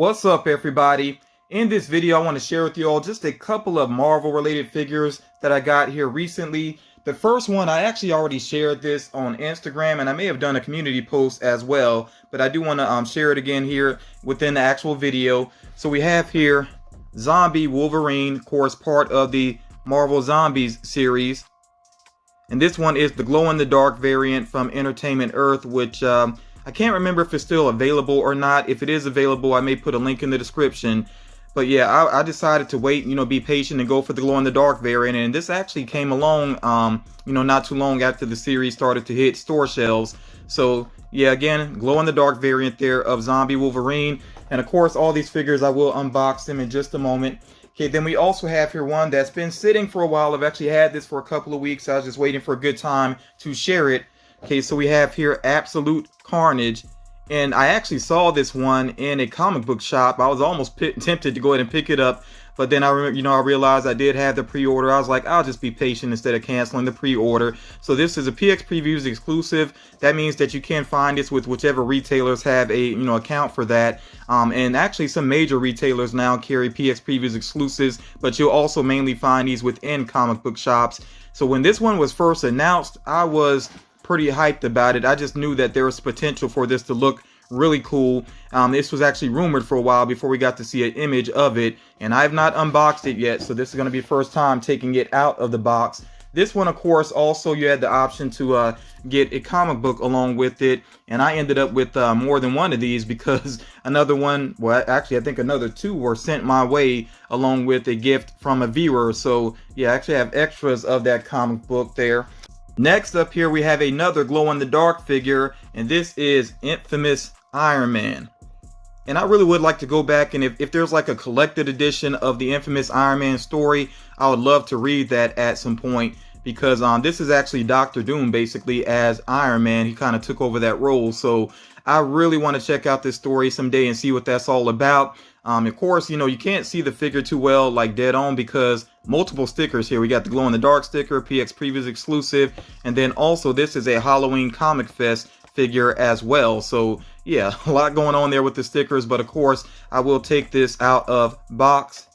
What's up, everybody? In this video, I want to share with you all just a couple of Marvel related figures that I got here recently. The first one, I actually already shared this on Instagram, and I may have done a community post as well, but I do want to share it again here within the actual video. So we have here Zombie Wolverine, of course, part of the Marvel Zombies series. And this one is the glow-in-the-dark variant from Entertainment Earth, which I can't remember if it's still available or not. If it is available, I may put a link in the description. But yeah, I decided to wait, be patient and go for the glow-in-the-dark variant. And this actually came along, not too long after the series started to hit store shelves. So yeah, again, glow-in-the-dark variant there of Zombie Wolverine. And of course, all these figures, I will unbox them in just a moment. Okay, then we also have here one that's been sitting for a while. I've actually had this for a couple of weeks. I was just waiting for a good time to share it. Okay, so we have here Absolute Carnage, and I actually saw this one in a comic book shop. I was almost tempted to go ahead and pick it up, but then I realized I did have the pre-order. I was like, I'll just be patient instead of canceling the pre-order. So this is a PX Previews exclusive. That means that you can find this with whichever retailers have a account for that. And actually some major retailers now carry PX Previews exclusives, but you'll also mainly find these within comic book shops. So when this one was first announced, I was pretty hyped about it. I just knew that there was potential for this to look really cool. This was actually rumored for a while before we got to see an image of it, and I have not unboxed it yet, so this is going to be the first time taking it out of the box. This one, of course, also you had the option to get a comic book along with it, and I ended up with more than one of these because another one, well, actually I think another two were sent my way along with a gift from a viewer. So yeah, I actually have extras of that comic book there. Next up here, we have another glow-in-the-dark figure, and this is Infamous Iron Man. And I really would like to go back, and if there's like a collected edition of the Infamous Iron Man story, I would love to read that at some point, because this is actually Dr. Doom basically as Iron Man. He kind of took over that role, so I really want to check out this story someday and see what that's all about. Of course, you can't see the figure too well, like dead on, because multiple stickers here. We got the glow-in-the-dark sticker, PX Previews exclusive, and then also this is a Halloween Comic Fest figure as well. So yeah, a lot going on there with the stickers, but of course, I will take this out of box.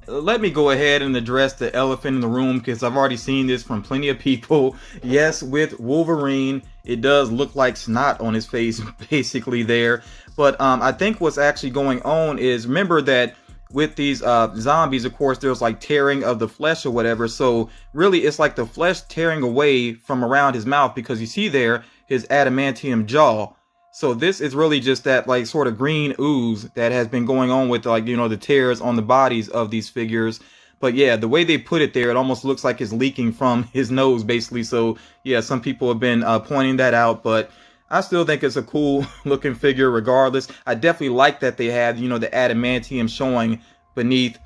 Let me go ahead and address the elephant in the room, because I've already seen this from plenty of people. Yes, with Wolverine, it does look like snot on his face basically there. But I think what's actually going on is, remember that with these zombies, of course, there's like tearing of the flesh or whatever. So really, it's like the flesh tearing away from around his mouth, because you see there his adamantium jaw. So this is really just that like sort of green ooze that has been going on with the tears on the bodies of these figures. But yeah, the way they put it there, it almost looks like it's leaking from his nose basically. So yeah, some people have been pointing that out, but I still think it's a cool looking figure regardless. I definitely like that they have, the adamantium showing beneath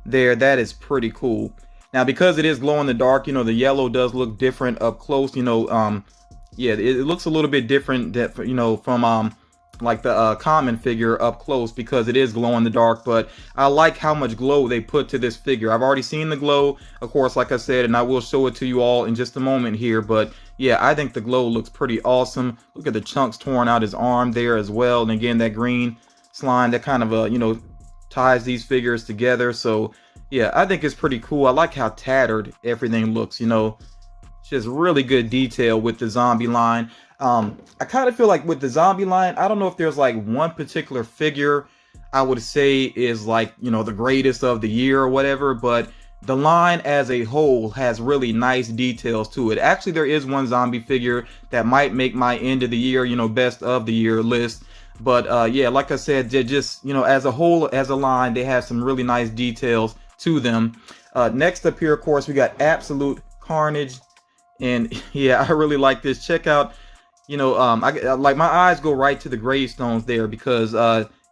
there. That is pretty cool. Now, because it is glow in the dark, the yellow does look different up close, yeah, it looks a little bit different that, from like the common figure up close, because it is glow in the dark. But I like how much glow they put to this figure. I've already seen the glow, of course, like I said, and I will show it to you all in just a moment here. But yeah, I think the glow looks pretty awesome. Look at the chunks torn out his arm there as well, and again that green slime that kind of ties these figures together. So yeah, I think it's pretty cool. I like how tattered everything looks. Just really good detail with the zombie line. I kind of feel like with the zombie line, I don't know if there's like one particular figure I would say is like, the greatest of the year or whatever, but the line as a whole has really nice details to it. Actually, there is one zombie figure that might make my end of the year, best of the year list. But yeah, like I said, they're just, as a whole, as a line, they have some really nice details to them. Next up here, of course, we got Absolute Carnage. And yeah, I really like this. Check out, like my eyes go right to the gravestones there, because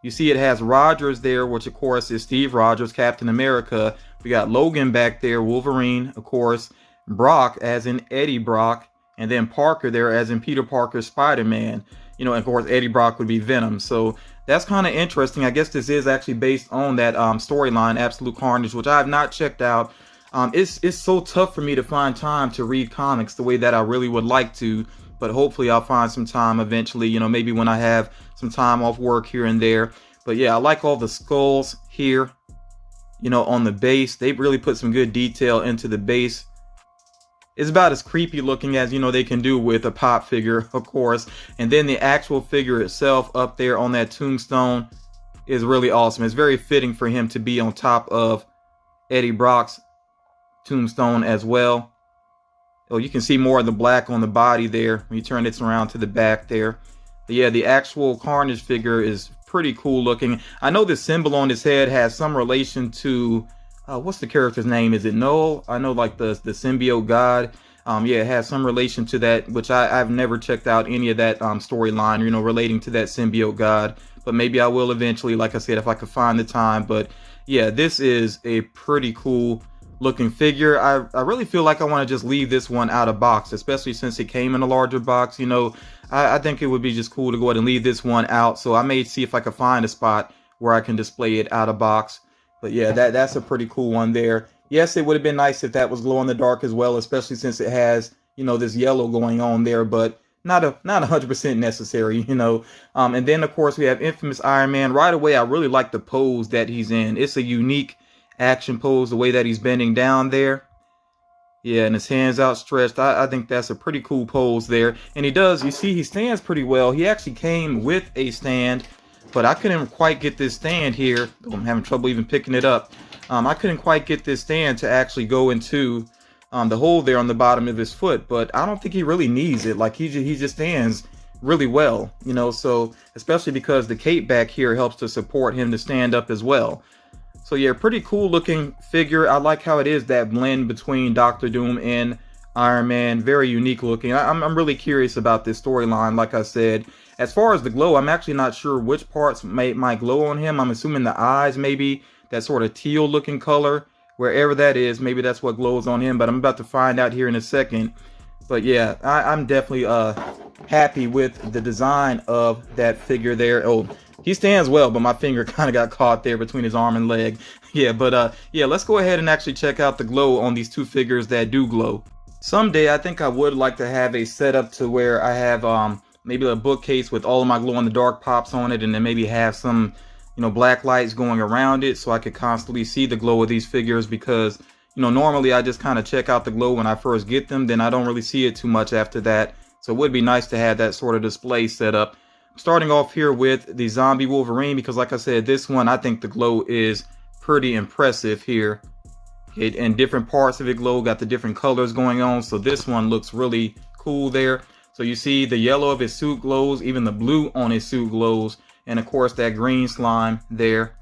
you see it has Rogers there, which of course is Steve Rogers, Captain America. We got Logan back there, Wolverine, of course, Brock as in Eddie Brock, and then Parker there as in Peter Parker, Spider-Man. And of course Eddie Brock would be Venom. So that's kind of interesting. I guess this is actually based on that storyline, Absolute Carnage, which I have not checked out. It's so tough for me to find time to read comics the way that I really would like to, but hopefully I'll find some time eventually, maybe when I have some time off work here and there. But yeah, I like all the skulls here, you know, on the base. They really put some good detail into the base. It's about as creepy looking as, you know, they can do with a pop figure, of course. And then the actual figure itself up there on that tombstone is really awesome. It's very fitting for him to be on top of Eddie Brock's tombstone as well. Oh, you can see more of the black on the body there when you turn this around to the back there. But yeah, the actual Carnage figure is pretty cool looking. I know the symbol on his head has some relation to what's the character's name? Is it Noel? I know, like the symbiote god. Yeah, it has some relation to that, which I've never checked out any of that storyline, you know, relating to that symbiote god. But maybe I will eventually, like I said, if I could find the time. But yeah, this is a pretty cool looking figure. I really feel like I want to just leave this one out of box, especially since it came in a larger box. You know, I think it would be just cool to go ahead and leave this one out. So I may see if I can find a spot where I can display it out of box. But yeah, that's a pretty cool one there. Yes, it would have been nice if that was glow in the dark as well, especially since it has, you know, this yellow going on there, but not 100% necessary, you know. And then of course we have Infamous Iron Man. Right away, I really like the pose that he's in. It's a unique action pose, the way that he's bending down there. Yeah, and his hands outstretched. I think that's a pretty cool pose there. And he does, you see, he stands pretty well. He actually came with a stand, but I couldn't quite get this stand here. I'm having trouble even picking it up. I couldn't quite get this stand to actually go into the hole there on the bottom of his foot, but I don't think he really needs it. Like he just stands really well, you know, so especially because the cape back here helps to support him to stand up as well. So yeah, pretty cool looking figure. I like how it is that blend between Doctor Doom and Iron Man. Very unique looking. I'm really curious about this storyline. Like I said, as far as the glow, I'm actually not sure which parts might glow on him. I'm assuming the eyes, maybe that sort of teal looking color, wherever that is, maybe that's what glows on him, but I'm about to find out here in a second. But yeah, I'm definitely happy with the design of that figure there. Oh, he stands well, but my finger kind of got caught there between his arm and leg. Yeah, but yeah, let's go ahead and actually check out the glow on these two figures that do glow. Someday I think I would like to have a setup to where I have maybe a bookcase with all of my glow in the dark pops on it, and then maybe have some, you know, black lights going around it so I could constantly see the glow of these figures, because, you know, normally I just kind of check out the glow when I first get them, then I don't really see it too much after that. So it would be nice to have that sort of display set up. Starting off here with the Zombie Wolverine, because like I said, this one, I think the glow is pretty impressive here. Okay, and different parts of it glow, got the different colors going on, so this one looks really cool there. So you see the yellow of his suit glows, even the blue on his suit glows, and of course that green slime there.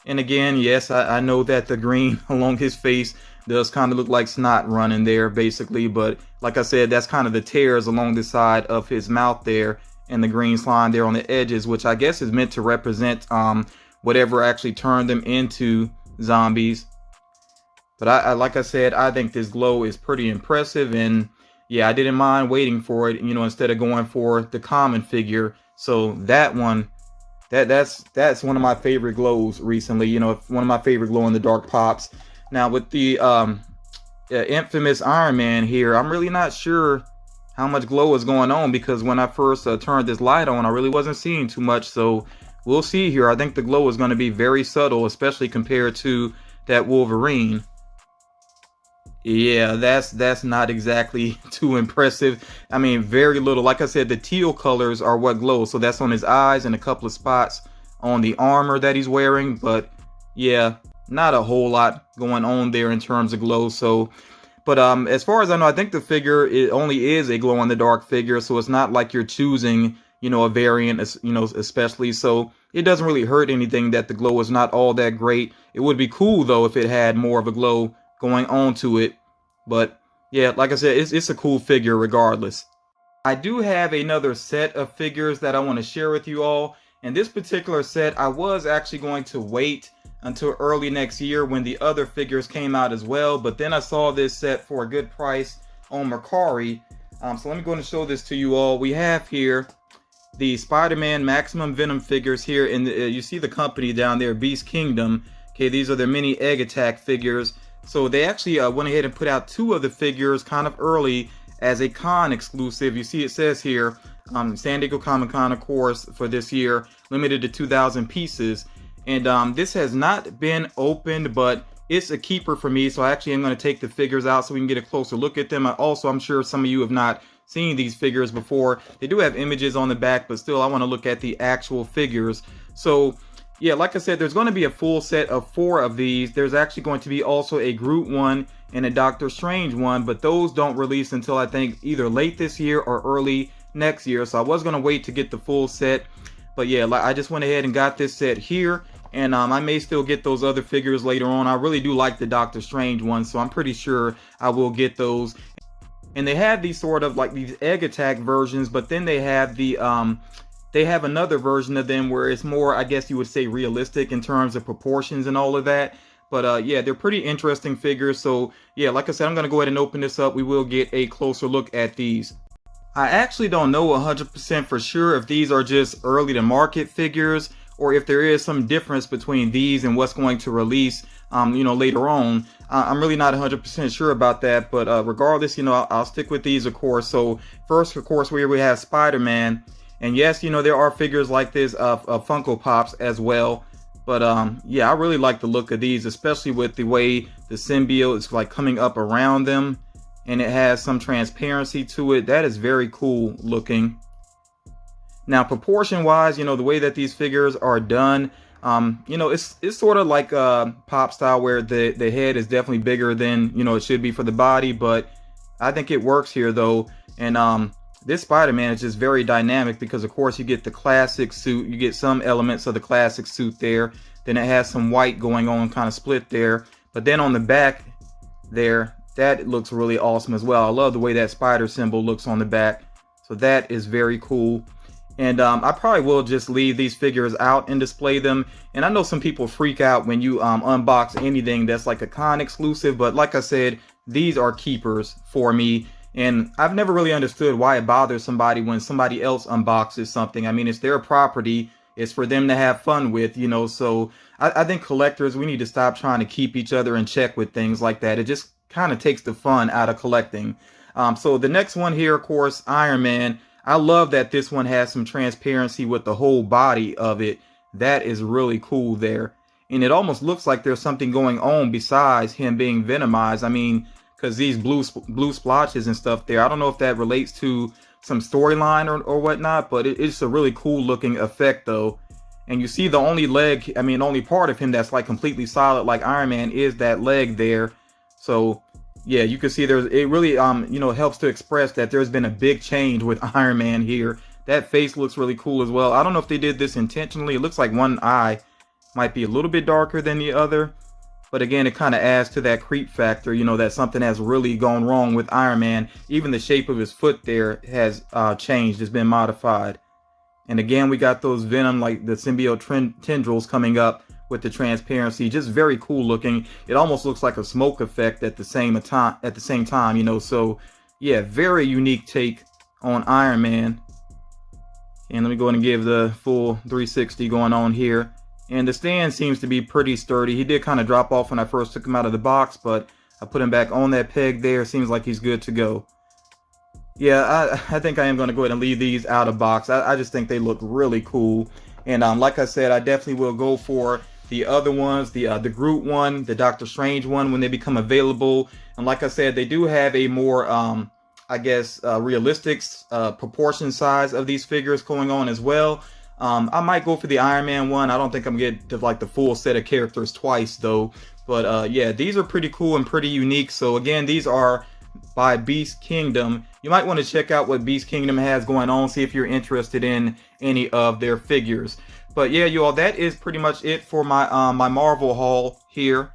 And again, yes, I know that the green along his face does kind of look like snot running there basically, but like I said, that's kind of the tears along the side of his mouth there, and the green slime there on the edges, which I guess is meant to represent whatever actually turned them into zombies. But I like I said, I think this glow is pretty impressive, and yeah, I didn't mind waiting for it, you know, instead of going for the common figure. So that one, that's one of my favorite glows recently, you know, one of my favorite glow in the dark pops. Now with the Infamous Iron Man here, I'm really not sure how much glow is going on, because when I first turned this light on, I really wasn't seeing too much. So we'll see here. I think the glow is going to be very subtle, especially compared to that Wolverine. Yeah, that's not exactly too impressive. I mean, very little. Like I said, the teal colors are what glow. So that's on his eyes and a couple of spots on the armor that he's wearing. But yeah, not a whole lot going on there in terms of glow. So, but as far as I know, I think the figure, it only is a glow in the dark figure. So it's not like you're choosing, you know, a variant, you know, especially. So it doesn't really hurt anything that the glow is not all that great. It would be cool though if it had more of a glow going on to it. But yeah, like I said, it's a cool figure regardless. I do have another set of figures that I want to share with you all. And this particular set, I was actually going to wait until early next year when the other figures came out as well. But then I saw this set for a good price on Mercari. So let me go and show this to you all. We have here the Spider-Man Maximum Venom figures here. And you see the company down there, Beast Kingdom. Okay, these are their mini egg attack figures. So they actually went ahead and put out two of the figures kind of early as a con exclusive. You see it says here, San Diego Comic-Con, of course, for this year, limited to 2,000 pieces. And this has not been opened, but it's a keeper for me. So I actually am going to take the figures out so we can get a closer look at them. Also, I'm sure some of you have not seen these figures before. They do have images on the back, but still I want to look at the actual figures. So yeah, like I said, there's going to be a full set of 4 of these. There's actually going to be also a Groot one and a Doctor Strange one, but those don't release until I think either late this year or early next year. So I was going to wait to get the full set, but yeah, I just went ahead and got this set here. And I may still get those other figures later on. I really do like the Doctor Strange one, so I'm pretty sure I will get those. And they have these sort of like these egg attack versions, but then they have the they have another version of them where it's more, I guess you would say, realistic in terms of proportions and all of that. But yeah, they're pretty interesting figures. So yeah, like I said, I'm gonna go ahead and open this up. We will get a closer look at these. I actually don't know 100% for sure if these are just early to market figures, or if there is some difference between these and what's going to release, you know, later on. I'm really not 100% sure about that, but regardless, you know, I'll stick with these, of course. So first, of course, we have Spider-Man, and yes, you know, there are figures like this of Funko Pops as well. But yeah, I really like the look of these, especially with the way the symbiote is like coming up around them, and it has some transparency to it. That is very cool looking. Now, proportion wise, you know, the way that these figures are done, you know, it's sort of like pop style, where the head is definitely bigger than, you know, it should be for the body, but I think it works here though. And this Spider-Man is just very dynamic because, of course, you get the classic suit, you get some elements of the classic suit there, then it has some white going on, kind of split there, but then on the back there, that looks really awesome as well. I love the way that spider symbol looks on the back, so that is very cool. And I probably will just leave these figures out and display them. And I know some people freak out when you unbox anything that's like a con exclusive, but like I said, these are keepers for me. And I've never really understood why it bothers somebody when somebody else unboxes something. I mean, it's their property. It's for them to have fun with, you know. So I think collectors, we need to stop trying to keep each other in check with things like that. It just kind of takes the fun out of collecting. So the next one here, of course, Iron Man. I love that this one has some transparency with the whole body of it. That is really cool there. And it almost looks like there's something going on besides him being venomized. I mean, because these blue splotches and stuff there, I don't know if that relates to some storyline or whatnot, but it's a really cool looking effect though. And you see the only leg, I mean, only part of him that's like completely solid like Iron Man is that leg there. So yeah, you can see there's, it really, you know, helps to express that there's been a big change with Iron Man here. That face looks really cool as well. I don't know if they did this intentionally. It looks like one eye might be a little bit darker than the other. But again, it kind of adds to that creep factor, you know, that something has really gone wrong with Iron Man. Even the shape of his foot there has changed, it's been modified. And again, we got those Venom, like the symbiote tendrils coming up with the transparency, just very cool looking. It almost looks like a smoke effect at the same time, you know. So yeah, very unique take on Iron Man. And let me go ahead and give the full 360 going on here. And the stand seems to be pretty sturdy. He did kind of drop off when I first took him out of the box, but I put him back on that peg there. Seems like he's good to go. Yeah, I think I am going to go ahead and leave these out of box. I just think they look really cool. And like I said, I definitely will go for the other ones, the Groot one, the Doctor Strange one, when they become available. And like I said, they do have a more, I guess, realistic proportion size of these figures going on as well. I might go for the Iron Man one. I don't think I'm going to get like the full set of characters twice though. But yeah, these are pretty cool and pretty unique. So again, these are by Beast Kingdom. You might want to check out what Beast Kingdom has going on, see if you're interested in any of their figures. But yeah, you all, that is pretty much it for my my Marvel haul here.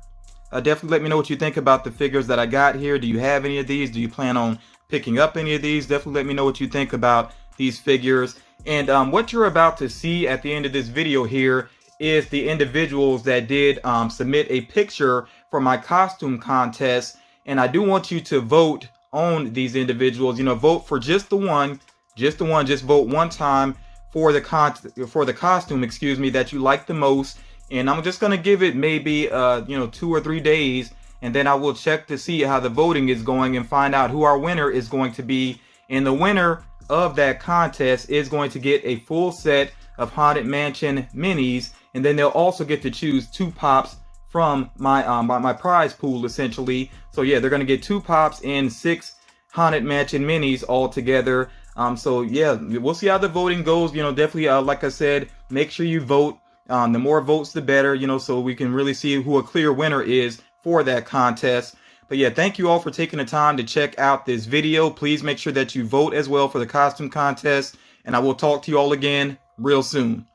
Definitely let me know what you think about the figures that I got here. Do you have any of these? Do you plan on picking up any of these? Definitely let me know what you think about these figures. And what you're about to see at the end of this video here is the individuals that did submit a picture for my costume contest. And I do want you to vote on these individuals. You know, vote for just the one. Just vote one time for the costume, excuse me, that you like the most. And I'm just gonna give it maybe you know, 2 or 3 days, and then I will check to see how the voting is going and find out who our winner is going to be. And the winner of that contest is going to get a full set of Haunted Mansion minis, and then they'll also get to choose 2 pops from my prize pool, essentially. So yeah, they're gonna get 2 pops and 6 Haunted Mansion minis all together. So yeah, we'll see how the voting goes. You know, definitely, like I said, make sure you vote. The more votes, the better. You know, so we can really see who a clear winner is for that contest. But yeah, thank you all for taking the time to check out this video. Please make sure that you vote as well for the costume contest, and I will talk to you all again real soon.